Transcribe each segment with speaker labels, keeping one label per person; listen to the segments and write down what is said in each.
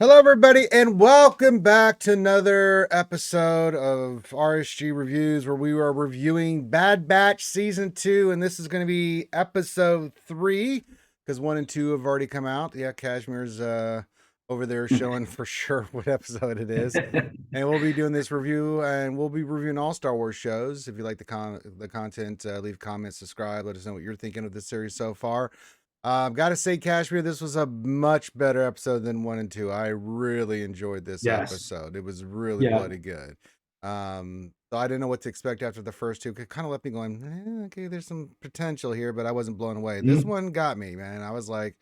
Speaker 1: Hello, everybody, and welcome back to another episode of RSG Reviews, where we are reviewing Bad Batch Season 2, and this is going to be Episode 3, because 1 and 2 have already come out. Yeah, Cashmere's over there showing for sure what episode it is. And we'll be doing this review, and we'll be reviewing all Star Wars shows. If you like the content, leave comments, subscribe, let us know what you're thinking of the series so far. Gotta say, Kashmir, this was a much better episode than 1 and 2. I really enjoyed this
Speaker 2: Yes.
Speaker 1: episode. It was really
Speaker 2: Yeah.
Speaker 1: bloody good. So I didn't know what to expect after the first two. It kind of left me going, okay, there's some potential here, but I wasn't blown away. This
Speaker 2: Mhm.
Speaker 1: one got me, man. I was like,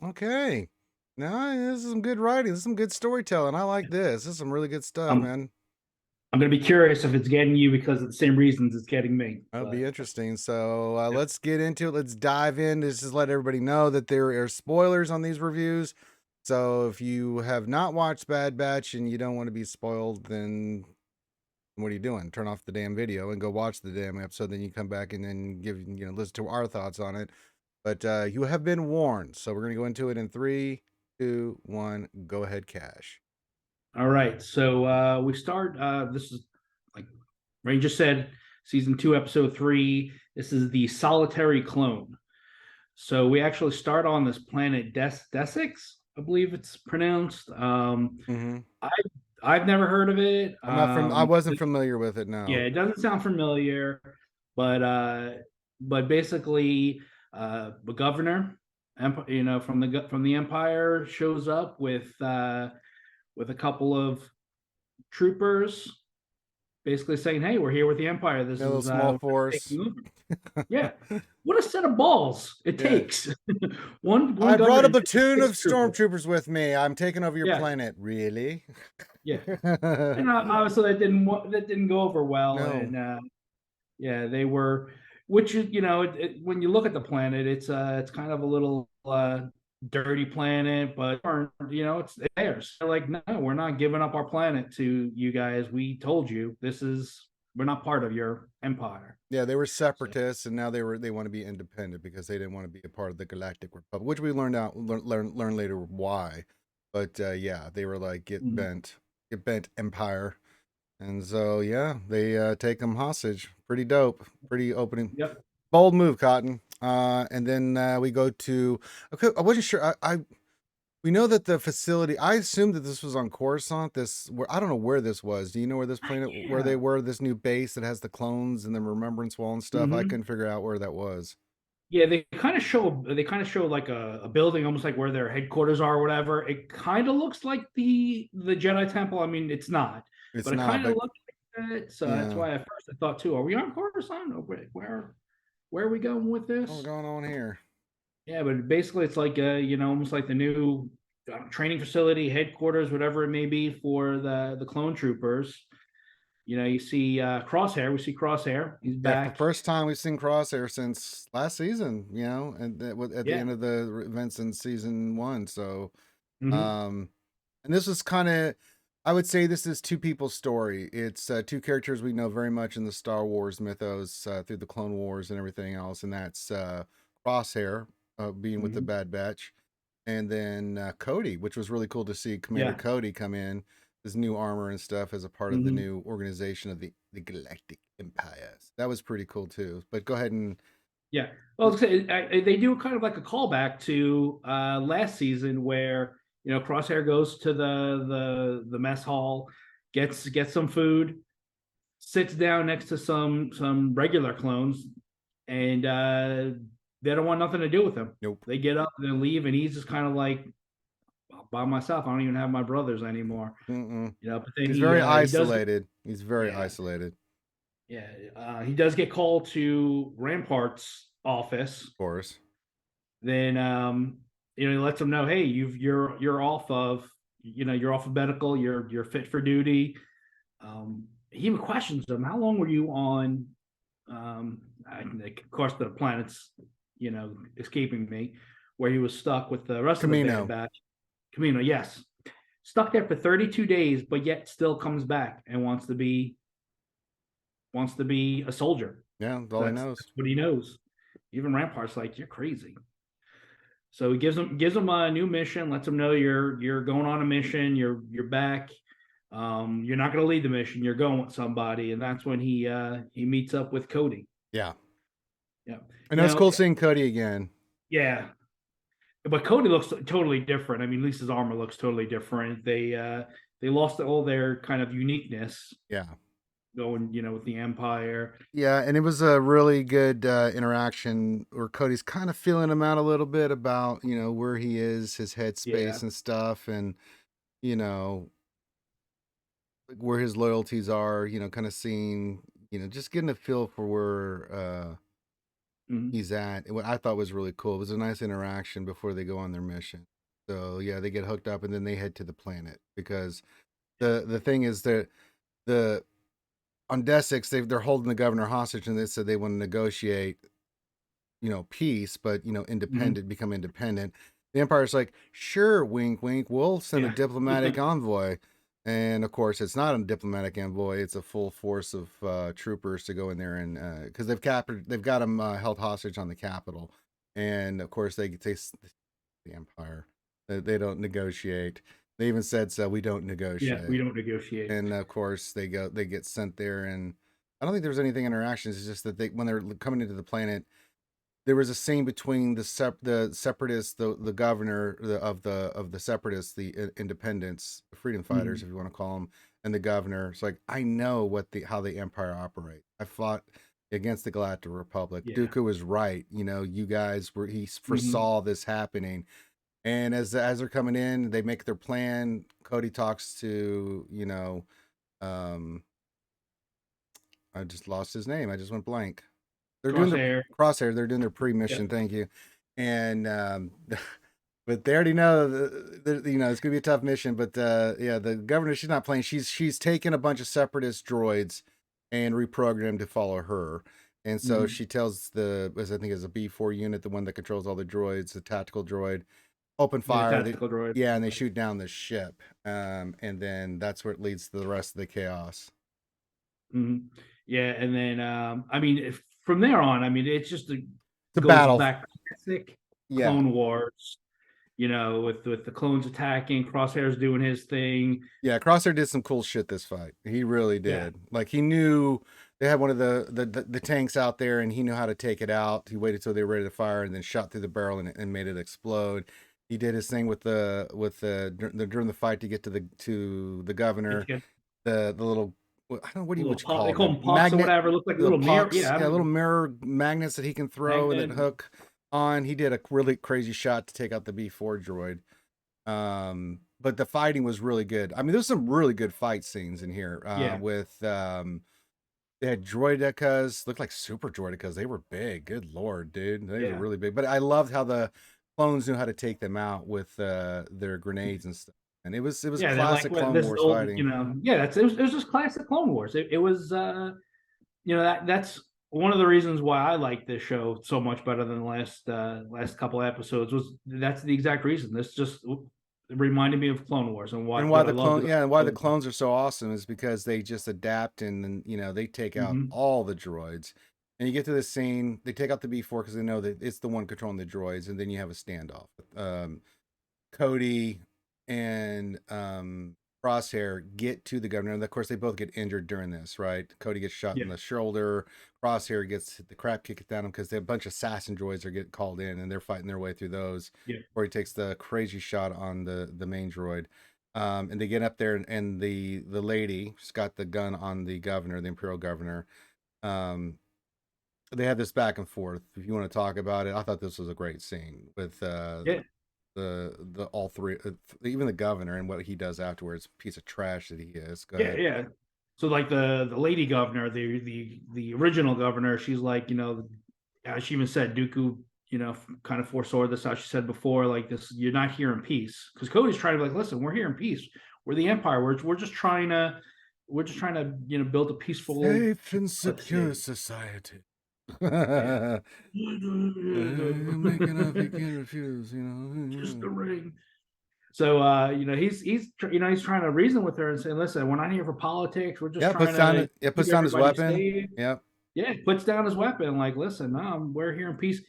Speaker 1: okay, no, this is some good writing. This is some good storytelling. I like this. This is some really good stuff,
Speaker 2: I'm
Speaker 1: man.
Speaker 2: I'm gonna be curious if it's getting you because of the same reasons it's getting me.
Speaker 1: That'll be
Speaker 2: But
Speaker 1: interesting. So
Speaker 2: yeah.
Speaker 1: let's get into it. Let's dive in. Just let everybody know that there are spoilers on these reviews. So if you have not watched Bad Batch and you don't want to be spoiled, then what are you doing? Turn off the damn video and go watch the damn episode. Then you come back and then listen to our thoughts on it. But you have been warned. So we're gonna go into it in 3, 2, 1. Go ahead, Cash.
Speaker 2: All right. So we start. This is like Ranger said, season 2, episode 3. This is the solitary clone. So we actually start on this planet Desix, I believe it's pronounced.
Speaker 1: Mm-hmm.
Speaker 2: I I've never heard of it.
Speaker 1: I'm not from. I wasn't familiar with it.
Speaker 2: Yeah,
Speaker 1: No.
Speaker 2: it doesn't sound familiar, but basically, the governor, from the empire, shows up with a couple of troopers, basically saying, "Hey, we're here with the empire. This
Speaker 1: A little
Speaker 2: is
Speaker 1: small
Speaker 2: we're
Speaker 1: force.
Speaker 2: taking over." Yeah, what a set of balls it
Speaker 1: Yeah.
Speaker 2: takes. one
Speaker 1: I brought a
Speaker 2: governor and
Speaker 1: platoon of
Speaker 2: 6 troopers.
Speaker 1: stormtroopers with me. I'm taking over your
Speaker 2: Yeah,
Speaker 1: planet. Really?
Speaker 2: yeah, and obviously that didn't go over well,
Speaker 1: No.
Speaker 2: and yeah, they were, which is, when you look at the planet, it's kind of a little dirty planet, but it's theirs. They're like, no, we're not giving up our planet to you guys. We told you we're not part of your empire.
Speaker 1: Yeah, they were
Speaker 2: So,
Speaker 1: separatists, and now they want to be independent because they didn't want to be a part of the Galactic Republic, which we learn later why. But yeah, they were like
Speaker 2: mhm.
Speaker 1: get bent empire, and so yeah, they take them hostage. Pretty dope. Pretty opening.
Speaker 2: Yep.
Speaker 1: Bold move, Cotton. And then we go to. Okay, I wasn't sure. We know that the facility. I assumed that this was on Coruscant. I don't know where this was. Do you know where this planet, where
Speaker 2: Yeah.
Speaker 1: they were? This new base that has the clones and the Remembrance Wall and stuff. I
Speaker 2: Hmm.
Speaker 1: couldn't figure out where that was.
Speaker 2: Yeah, they kind of show like a building, almost like where their headquarters are or whatever. It kind of looks like the Jedi Temple. I mean, it's not,
Speaker 1: It's
Speaker 2: but it
Speaker 1: not,
Speaker 2: kind of
Speaker 1: but
Speaker 2: looks like it. So that's
Speaker 1: yeah.
Speaker 2: why at first I thought too, are we on Coruscant? Or where are we going with
Speaker 1: What's
Speaker 2: this?
Speaker 1: going on here?
Speaker 2: Yeah, but basically it's like almost like the new training facility, headquarters, whatever it may be for the clone troopers. You see Crosshair. We see Crosshair. He's
Speaker 1: Yeah, for
Speaker 2: back.
Speaker 1: first time we've seen Crosshair since last season. And at the
Speaker 2: Yeah.
Speaker 1: end of the events in season 1. So
Speaker 2: Hmm.
Speaker 1: Um, and this was kind of, I would say, this is two people's story. It's two characters we know very much in the Star Wars mythos through the Clone Wars and everything else, and that's Crosshair being with the
Speaker 2: Hmm.
Speaker 1: Bad Batch, and then Cody, which was really cool to see Commander
Speaker 2: Yeah.
Speaker 1: Cody come in, his new armor and stuff as a part of the
Speaker 2: Hmm.
Speaker 1: new organization of the Galactic Empire. So that was pretty cool too. But go ahead and
Speaker 2: Yeah. Well, they do kind of like a callback to last season where Crosshair goes to the mess hall, gets some food, sits down next to some regular clones, and they don't want nothing to do with him.
Speaker 1: nope.
Speaker 2: They get up and they leave, and he's just kind of like, by myself. I don't even have my brothers anymore.
Speaker 1: Mm-mm.
Speaker 2: But then
Speaker 1: He's
Speaker 2: he
Speaker 1: very
Speaker 2: he does get,
Speaker 1: isolated. He's very
Speaker 2: yeah,
Speaker 1: isolated,
Speaker 2: yeah, he does get called to Rampart's office.
Speaker 1: of course.
Speaker 2: Then he lets them know, hey, you're off of you're off of medical, you're fit for duty. He even questions them, how long were you on of course the planet's escaping me, where he was stuck with the rest of the Bad
Speaker 1: Camino.
Speaker 2: Batch. Camino, yes, stuck there for 32 days, but yet still comes back and wants to be a soldier.
Speaker 1: Yeah, that's all he
Speaker 2: That's
Speaker 1: knows.
Speaker 2: what he knows. Even Rampart's like, you're crazy. So he gives them a new mission, lets them know you're going on a mission, you're back. You're not going to lead the mission, you're going with somebody, and that's when he meets up with Cody.
Speaker 1: Yeah.
Speaker 2: Yeah,
Speaker 1: And that's cool seeing Cody again.
Speaker 2: Yeah, but Cody looks totally different. I mean, Lisa's armor looks totally different. They lost all their kind of uniqueness
Speaker 1: Yeah.
Speaker 2: going, with the Empire.
Speaker 1: Yeah, and it was a really good interaction where Cody's kind of feeling him out a little bit about, where he is, his
Speaker 2: Yeah.
Speaker 1: headspace and stuff, and, you know, like where his loyalties are, kind of seeing, just getting a feel for where
Speaker 2: Mhm.
Speaker 1: he's at. And what I thought was really cool, it was a nice interaction before they go on their mission. So yeah, they get hooked up and then they head to the planet because the thing is that the on Desix they're holding the governor hostage and they said they want to negotiate, peace, but
Speaker 2: Mhm.
Speaker 1: become independent. The Empire's like, sure, wink, wink, we'll send a
Speaker 2: Yeah.
Speaker 1: diplomatic envoy. And of course, it's not a diplomatic envoy; it's a full force of troopers to go in there and because they've got them held hostage on the capital, and of course they the Empire, they don't negotiate. They even said so. We don't
Speaker 2: Yeah, we
Speaker 1: negotiate,
Speaker 2: don't negotiate.
Speaker 1: and of course they get sent there, and I don't think there was anything interactions. It's just that when they're coming into the planet, there was a scene between the separatists, the governor of the separatists, the independents, the freedom fighters,
Speaker 2: Mhm.
Speaker 1: if you want to call them, and the governor. It's like I know how the empire operates. I fought against the Galactic Republic.
Speaker 2: Yeah.
Speaker 1: Dooku was right. You guys were he
Speaker 2: Mhm.
Speaker 1: foresaw this happening. And as they're coming in, they make their plan. Cody talks to um, I just lost his name. I just went blank. They're doing their
Speaker 2: Crosshair.
Speaker 1: crosshair. They're doing their pre-mission.
Speaker 2: Yeah.
Speaker 1: Thank you. And but they already know it's gonna be a tough mission. But yeah, the governor, she's not playing. She's taken a bunch of separatist droids and reprogrammed to follow her. And so
Speaker 2: Mhm.
Speaker 1: she tells as I think is a B4 unit, the one that controls all the droids, the tactical droid, open
Speaker 2: Yeah, the
Speaker 1: fire.
Speaker 2: tactical droid.
Speaker 1: Yeah, and they shoot down the ship. And then that's where it leads to the rest of the chaos.
Speaker 2: Mhm. Yeah, and then I mean, if from there on, I mean, it's just
Speaker 1: The
Speaker 2: goes
Speaker 1: battle.
Speaker 2: back to classic
Speaker 1: Yeah.
Speaker 2: Clone Wars. With the clones attacking, Crosshair's doing his thing.
Speaker 1: Yeah, Crosshair did some cool shit this fight. He really
Speaker 2: Yeah.
Speaker 1: did. Like he knew they had one of the tanks out there, and he knew how to take it out. He waited till they were ready to fire, and then shot through the barrel and made it explode. He did his thing with during the fight to get to the governor.
Speaker 2: It's
Speaker 1: The little I don't know what
Speaker 2: little
Speaker 1: would you
Speaker 2: pop. They
Speaker 1: call
Speaker 2: call
Speaker 1: them
Speaker 2: them pops or
Speaker 1: magnet
Speaker 2: whatever. Look like a
Speaker 1: little
Speaker 2: little mirror.
Speaker 1: pucks,
Speaker 2: Yeah, I
Speaker 1: yeah,
Speaker 2: don't
Speaker 1: little
Speaker 2: know.
Speaker 1: mirror magnets that he can throw and then
Speaker 2: Magnet.
Speaker 1: hook on. He did a really crazy shot to take out the B4 droid. But the fighting was really good. I mean, there's some really good fight scenes in here.
Speaker 2: Yeah.
Speaker 1: With they had droidecas, looked like super droidecas. They were big. Good lord, dude, they were
Speaker 2: Yeah.
Speaker 1: really big. But I loved how the clones knew how to take them out with their grenades and stuff. And it was
Speaker 2: Yeah, they're like,
Speaker 1: classic
Speaker 2: well,
Speaker 1: Clone
Speaker 2: this is
Speaker 1: Wars
Speaker 2: old,
Speaker 1: fighting.
Speaker 2: yeah, it was just classic Clone Wars. It was that's one of the reasons why I like this show so much better than the last couple of episodes. That's the exact reason. This just reminded me of Clone Wars and
Speaker 1: And
Speaker 2: what I loved about
Speaker 1: and why the
Speaker 2: Clone Wars.
Speaker 1: clones are so awesome is because they just adapt and then they take out
Speaker 2: Mhm.
Speaker 1: all the droids. And you get to this scene, they take out the B4 because they know that it's the one controlling the droids, and then you have a standoff. Cody and Crosshair get to the governor, and of course they both get injured during this. Right? Cody gets shot
Speaker 2: Yeah,
Speaker 1: in the shoulder. Crosshair gets the crap kicked down him because a bunch of assassin droids are getting called in, and they're fighting their way through those.
Speaker 2: yeah,
Speaker 1: Where he takes the crazy shot on the main droid. And they get up there, and the lady, she's got the gun on the governor, the imperial governor. Um, they had this back and forth. If you want to talk about it, I thought this was a great scene with
Speaker 2: yeah,
Speaker 1: the all three, even the governor and what he does afterwards. Piece of trash that he is. Go
Speaker 2: yeah,
Speaker 1: ahead.
Speaker 2: yeah. So like the lady governor, the original governor, she's like, she even said Dooku, kind of foresaw this how she said before, like this, you're not here in peace. Because Cody's trying to be like, listen, we're here in peace. We're the Empire. We're just trying to build a peaceful
Speaker 1: Safe and secure
Speaker 2: state.
Speaker 1: society.
Speaker 2: Yeah.
Speaker 1: Making up he can't refuse.
Speaker 2: Just the ring. So he's trying to reason with her and say, listen, we're not here for politics. We're just
Speaker 1: Yeah,
Speaker 2: trying to keep
Speaker 1: puts down his
Speaker 2: everybody
Speaker 1: weapon.
Speaker 2: safe.
Speaker 1: Yep.
Speaker 2: Yeah, puts down his weapon, like, listen, we're here in peace.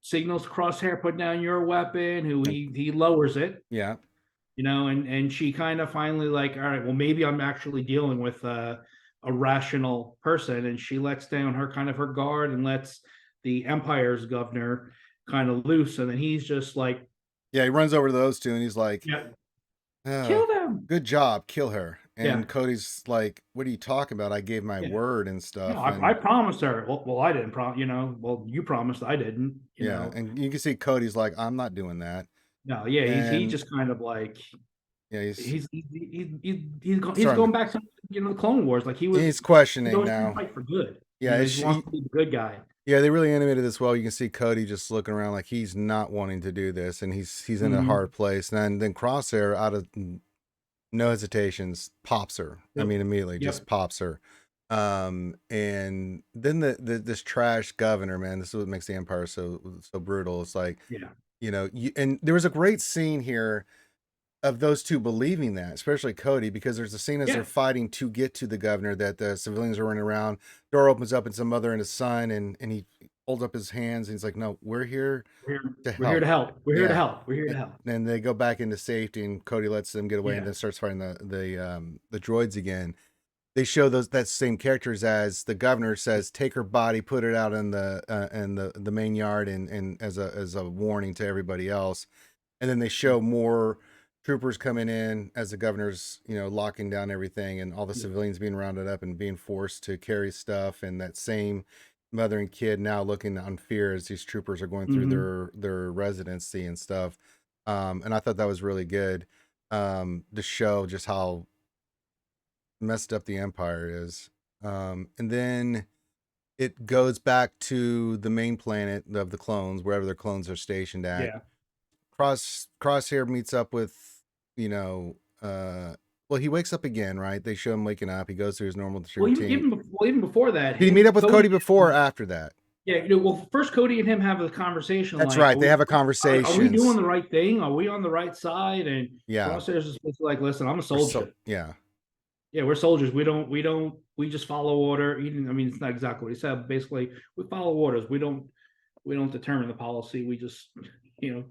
Speaker 2: signals Crosshair put down your weapon, who he lowers it,
Speaker 1: Yeah.
Speaker 2: and she kind of finally like, all right, well, maybe I'm actually dealing with a rational person, and she lets down her guard and lets the Empire's governor kind of loose, and then he's just like,
Speaker 1: Yeah, he runs over to those two and he's like,
Speaker 2: yeah,
Speaker 1: oh,
Speaker 2: kill them.
Speaker 1: good job, kill her.
Speaker 2: Yeah.
Speaker 1: And Cody's like, what are you talking about? I gave my
Speaker 2: Yeah.
Speaker 1: word and
Speaker 2: No,
Speaker 1: stuff.
Speaker 2: I
Speaker 1: And
Speaker 2: promised her. Well, I didn't promise, well, you promised, I didn't,
Speaker 1: yeah, and you can see Cody's like, I'm not doing that.
Speaker 2: No, yeah, he
Speaker 1: And
Speaker 2: just kind of like,
Speaker 1: yeah,
Speaker 2: he's
Speaker 1: starting
Speaker 2: going back to the Clone Wars, like
Speaker 1: he's
Speaker 2: he's
Speaker 1: questioning
Speaker 2: always trying to
Speaker 1: now.
Speaker 2: fight for good.
Speaker 1: Yeah,
Speaker 2: He wants to be the good guy.
Speaker 1: yeah, they really animated this well. You can see Cody just looking around like he's not wanting to do this, and he's in a
Speaker 2: Mm-hmm.
Speaker 1: hard place. And then Crosshair, out of no hesitations, pops her. I
Speaker 2: Yep.
Speaker 1: mean, immediately just
Speaker 2: Yep.
Speaker 1: pops her. And then this trash governor, man, this is what makes the Empire so brutal. It's like,
Speaker 2: Yeah.
Speaker 1: And there was a great scene here of those two believing that, especially Cody, because there's a scene as they're
Speaker 2: Yeah.
Speaker 1: fighting to get to the governor that the civilians are running around. Door opens up and it's a mother and a son, and he holds up his hands and he's like, "No, we're here to
Speaker 2: We're here to
Speaker 1: help."
Speaker 2: help. We're here to
Speaker 1: Yeah.
Speaker 2: help. We're here to help.
Speaker 1: And they go back into safety, and Cody lets them get away, and
Speaker 2: Yeah.
Speaker 1: then starts fighting the droids again. They show that same characters as the governor says, "Take her body, put it out in the main yard, and as a warning to everybody else." And then they show more troopers coming in as the governor's, locking down everything, and all the civilians being rounded up and being forced to carry stuff. And that same mother and kid now looking on fear as these troopers are going through their residency and stuff. And I thought that was really good, to show just how messed up the Empire is. And then it goes back to the main planet of the clones, wherever their clones are stationed at.
Speaker 2: Yeah.
Speaker 1: Crosshair meets up with, well, he wakes up again, right? They show him waking up. He goes through his normal routine.
Speaker 2: Even before that,
Speaker 1: Did he meet up with Cody before or after that?
Speaker 2: Yeah, well, first Cody and him have a conversation.
Speaker 1: That's
Speaker 2: like,
Speaker 1: right. They have a
Speaker 2: Are we
Speaker 1: conversation.
Speaker 2: doing the right thing? Are we on the right side? And
Speaker 1: Yeah.
Speaker 2: Crosshairs is supposed to like, listen, I'm a soldier.
Speaker 1: Yeah.
Speaker 2: Yeah, we're soldiers. We just follow order. I mean, it's not exactly what he said. Basically, we follow orders. We don't determine the policy. We just,
Speaker 1: Yeah,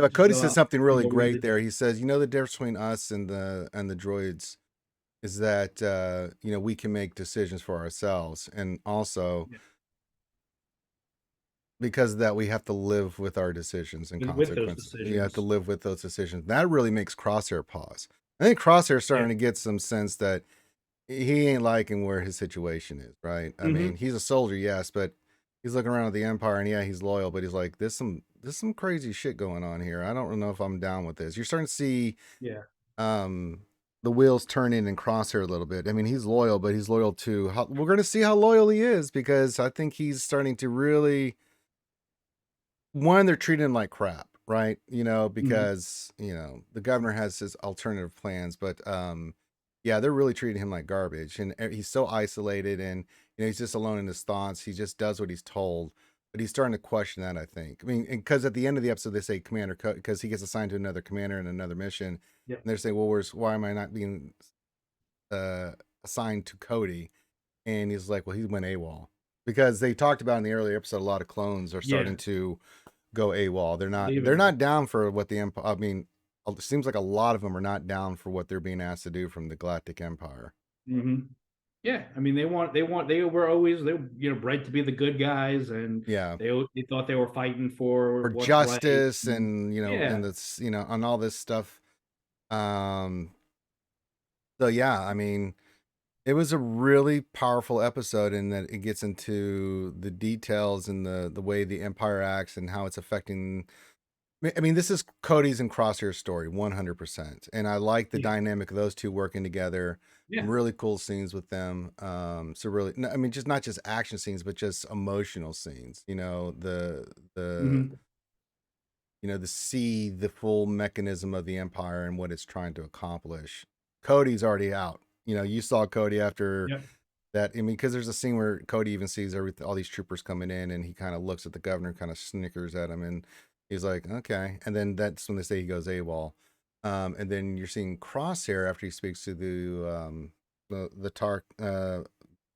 Speaker 1: but
Speaker 2: just
Speaker 1: Cody
Speaker 2: go
Speaker 1: says
Speaker 2: out
Speaker 1: something
Speaker 2: and
Speaker 1: really
Speaker 2: do what we need
Speaker 1: great
Speaker 2: to
Speaker 1: there.
Speaker 2: do.
Speaker 1: He says, the difference between us and the droids is that we can make decisions for ourselves, and also
Speaker 2: Yeah.
Speaker 1: because of that we have to live with our decisions and
Speaker 2: With those
Speaker 1: consequences. You have to
Speaker 2: decisions.
Speaker 1: live with those decisions. That really makes Crosshair pause. I think Crosshair's starting
Speaker 2: Yeah.
Speaker 1: to get some sense that he ain't liking where his situation is, right? I mean, he's a soldier, yes, but he's looking around at the Empire, and yeah, he's loyal, but he's like, there's some crazy shit going on here. I don't know if I'm down with this. You're starting to see
Speaker 2: Yeah.
Speaker 1: the wheels turning and Crosshair a little bit. I mean, he's loyal, but he's loyal to we're going to see how loyal he is, because I think he's starting to really, they're treating him like crap, right? Because the governor has his alternative plans, but yeah, they're really treating him like garbage, and he's so isolated, and he's just alone in his thoughts. He just does what he's told, but he's starting to question that, I think. I mean, because at the end of the episode they say Commander, because he gets assigned to another commander in another mission.
Speaker 2: Yeah.
Speaker 1: And they're saying, well, why am I not being assigned to Cody? And he's like, well, he went AWOL, because they talked about in the earlier episode a lot of clones are starting to go AWOL. They're not down for what the Empire. I mean, it seems like a lot of them are not down for what they're being asked to do from the Galactic Empire.
Speaker 2: Yeah, I mean, they were always, bred to be the good guys, and
Speaker 1: Yeah,
Speaker 2: they thought they were fighting for what's
Speaker 1: justice,
Speaker 2: right.
Speaker 1: and and that's on all this stuff. So yeah, I mean, it was a really powerful episode in that it gets into the details and the way the Empire acts and how it's affecting. I mean, this is Cody's and Crosshair's story, 100%. And I like the dynamic of those two working together.
Speaker 2: Yeah.
Speaker 1: Really cool scenes with them. So really, I mean, just not just action scenes, but just emotional scenes. To see the full mechanism of the Empire and what it's trying to accomplish. Cody's already out. You saw Cody after that. I mean, because there's a scene where Cody even sees all these troopers coming in, and he kind of looks at the governor, kind of snickers at him, and he's like, okay. And then that's when they say he goes AWOL. And then you're seeing Crosshair after he speaks to the Tark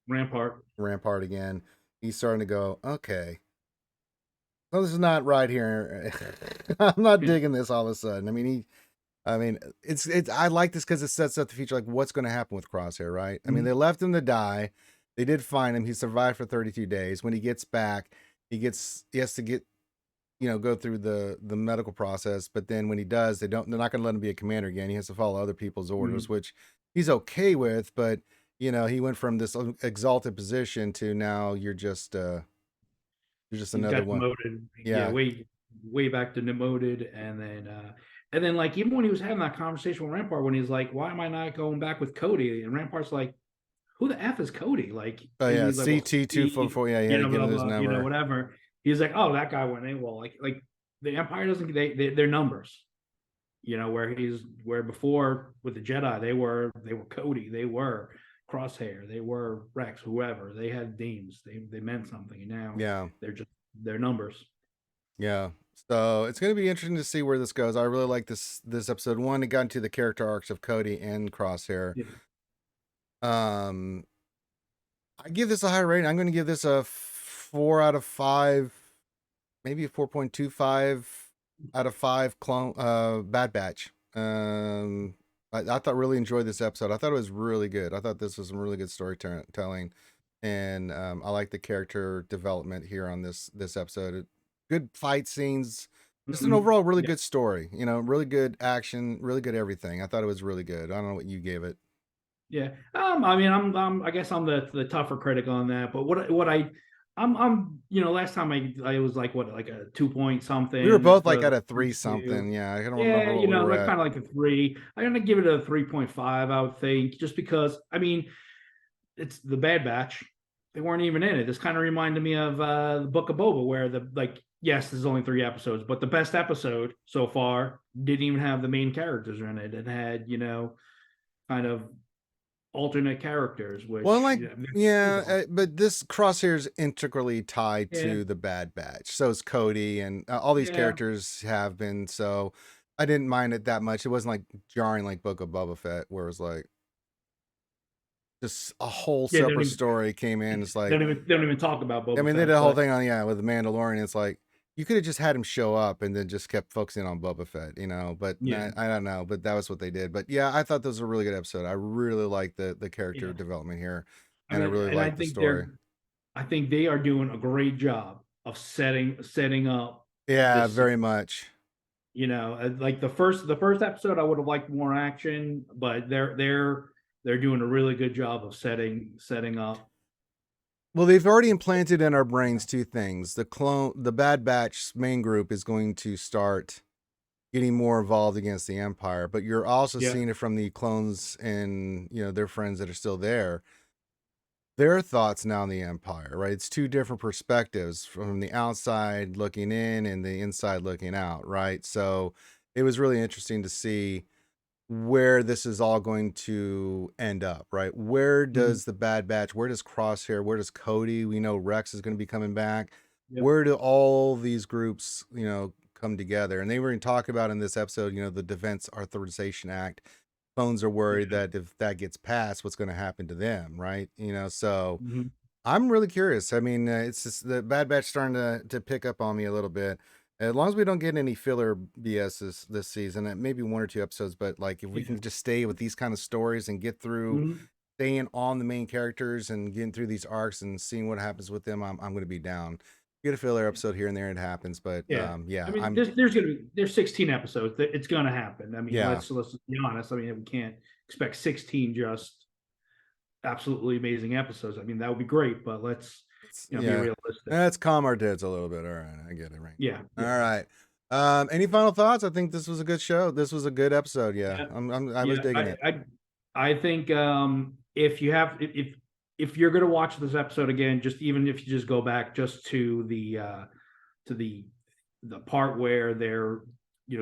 Speaker 2: Rampart
Speaker 1: again. He's starting to go, okay, well, this is not right here. I'm not digging this all of a sudden. I mean, it's. I like this because it sets up the future, like what's going to happen with Crosshair, right? I mean,
Speaker 2: Mhm.
Speaker 1: they left him to die. They did find him. He survived for 32 days. When he gets back, he has to get go through the medical process. But then when he does, they're not going to let him be a commander again. He has to follow other people's orders,
Speaker 2: Mhm.
Speaker 1: which he's okay with. But he went from this exalted position to now you're just
Speaker 2: He
Speaker 1: another
Speaker 2: got
Speaker 1: one.
Speaker 2: demoted, yeah,
Speaker 1: Yeah.
Speaker 2: way back to demoted, and then like even when he was having that conversation with Rampart, when he's like, "Why am I not going back with Cody?" And Rampart's like, "Who the f is Cody?" Like,
Speaker 1: Oh
Speaker 2: and
Speaker 1: yeah.
Speaker 2: he's like, "Well,
Speaker 1: CT two four
Speaker 2: Steve,
Speaker 1: four. Yeah, he had to give
Speaker 2: blah
Speaker 1: him his
Speaker 2: blah,
Speaker 1: number.
Speaker 2: whatever." He's like, "Oh, that guy went in." Well, like the Empire doesn't they're numbers. Where before with the Jedi they were Cody, they were Crosshair, they were Rex, whoever. They had names, they meant something, and now
Speaker 1: Yeah.
Speaker 2: they're just they're numbers.
Speaker 1: Yeah. So it's going to be interesting to see where this goes. I really like this episode. One, it got into the character arcs of Cody and Crosshair.
Speaker 2: Yeah.
Speaker 1: Um, I give this a high rating. I'm going to give this a 4 out of 5, maybe a 4.25 out of 5 clone Bad Batch. I thought really enjoyed this episode. I thought it was really good. I thought this was some really good storytelling, and I like the character development here on this episode. Good fight scenes, just an
Speaker 2: Mhm.
Speaker 1: overall really
Speaker 2: Yeah.
Speaker 1: good story. Really good action, really good everything. I thought it was really good. I don't know what you gave it.
Speaker 2: Yeah. I mean, I guess I'm the tougher critic on that. But last time I was like what, like a 2 point
Speaker 1: We were
Speaker 2: something
Speaker 1: both
Speaker 2: for
Speaker 1: like
Speaker 2: the
Speaker 1: at a three
Speaker 2: first
Speaker 1: something.
Speaker 2: two.
Speaker 1: Yeah, I don't
Speaker 2: Yeah,
Speaker 1: remember what we were
Speaker 2: like
Speaker 1: at.
Speaker 2: kind of like a three. I'm gonna give it a 3.5, I would think, just because. I mean, it's the Bad Batch. They weren't even in it. This kind of reminded me of the Book of Boba, where yes, there's only 3 episodes, but the best episode so far didn't even have the main characters in it. It had kind of alternate characters,
Speaker 1: Well,
Speaker 2: which
Speaker 1: like,
Speaker 2: is
Speaker 1: yeah,
Speaker 2: awesome.
Speaker 1: but this Crosshair's integrally tied
Speaker 2: Yeah,
Speaker 1: to the Bad Batch. So is Cody, and all these
Speaker 2: yeah,
Speaker 1: characters have been. So I didn't mind it that much. It wasn't like jarring like Book of Boba Fett, where it was like just a whole
Speaker 2: yeah.
Speaker 1: separate story came in. It's like,
Speaker 2: They don't even talk about
Speaker 1: I
Speaker 2: Boba
Speaker 1: mean, they did
Speaker 2: Fett,
Speaker 1: a whole
Speaker 2: but
Speaker 1: thing on with the Mandalorian. It's like you could have just had him show up and then just kept focusing on Boba Fett, But
Speaker 2: yeah,
Speaker 1: I don't know, but that was what they did. But yeah, I thought this was a really good episode. I really liked the character
Speaker 2: yeah.
Speaker 1: development here,
Speaker 2: I
Speaker 1: and I
Speaker 2: mean,
Speaker 1: really
Speaker 2: and
Speaker 1: liked the story.
Speaker 2: I think they are doing a great job of setting up
Speaker 1: Yeah,
Speaker 2: this.
Speaker 1: very much.
Speaker 2: Like the first episode, I would have liked more action, but they're doing a really good job of setting up.
Speaker 1: Well, they've already implanted in our brains two things. The Bad Batch main group is going to start getting more involved against the Empire, but you're also
Speaker 2: Yeah,
Speaker 1: seeing it from the clones and their friends that are still there. Their thoughts now on the Empire, right? It's two different perspectives from the outside looking in and the inside looking out, right? So it was really interesting to see where this is all going to end up, right? Where
Speaker 2: mhm,
Speaker 1: does the Bad Batch, where does Crosshair, where does Cody? We know Rex is going to be coming back.
Speaker 2: yep,
Speaker 1: Where do all these groups, come together? And they were going to talk about in this episode, the Defense Authorization Act. Phones are worried
Speaker 2: yeah,
Speaker 1: that if that gets passed, what's going to happen to them, right? So
Speaker 2: mhm,
Speaker 1: I'm really curious. I mean, it's just the Bad Batch starting to pick up on me a little bit. As long as we don't get any filler BS this season, maybe 1 or 2 episodes, but like if we
Speaker 2: yeah,
Speaker 1: can just stay with these kind of stories and get through
Speaker 2: mhm,
Speaker 1: staying on the main characters and getting through these arcs and seeing what happens with them, I'm going to be down. Get a filler episode here and there, it happens, but
Speaker 2: yeah. I
Speaker 1: yeah,
Speaker 2: mean, there's 16 episodes. It's gonna happen. I mean,
Speaker 1: yeah,
Speaker 2: let's be honest. I mean, we can't expect 16 just absolutely amazing episodes. I mean, that would be great, but let's be
Speaker 1: yeah.
Speaker 2: realistic.
Speaker 1: Let's calm our tits a little bit. All right, I get it, right?
Speaker 2: Yeah,
Speaker 1: All
Speaker 2: yeah,
Speaker 1: right. Any final thoughts? I think this was a good show. This was a good episode. Yeah,
Speaker 2: yeah,
Speaker 1: I was
Speaker 2: yeah.
Speaker 1: digging it.
Speaker 2: I think if you have if you're gonna watch this episode again, just even if you just go back just to the part where they're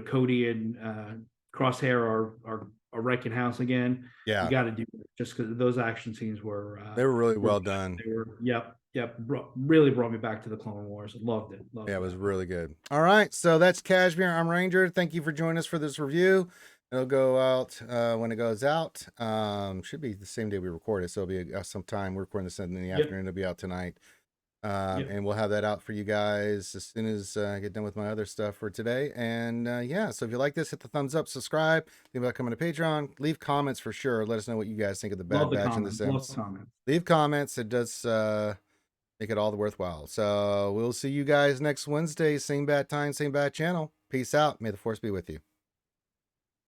Speaker 2: Cody and Crosshair are wrecking house again. You
Speaker 1: Yeah,
Speaker 2: got to do it just because those action scenes
Speaker 1: they were really
Speaker 2: were
Speaker 1: well
Speaker 2: good.
Speaker 1: done.
Speaker 2: They were really brought me back to the Clone Wars. Loved it.
Speaker 1: Yeah,
Speaker 2: Loved
Speaker 1: it was
Speaker 2: that.
Speaker 1: really good. All right, so that's Cashmere. I'm Ranger. Thank you for joining us for this review. It'll go out when it goes out. Should be the same day we record it, so it'll be sometime. We're recording this in the
Speaker 2: Yep.
Speaker 1: afternoon. It'll be out tonight.
Speaker 2: Yep.
Speaker 1: And we'll have that out for you guys as soon as I get done with my other stuff for today. And yeah, so if you like this, hit the thumbs up, subscribe, think about coming to Patreon, leave comments for sure. Let us know what you guys think of the Bad
Speaker 2: Love the
Speaker 1: Batch and the
Speaker 2: comments. Love
Speaker 1: Sims.
Speaker 2: comments.
Speaker 1: Leave comments. It does make it all the worthwhile. So we'll see you guys next Wednesday. Same bad time, same bad channel. Peace out. May the force be with you.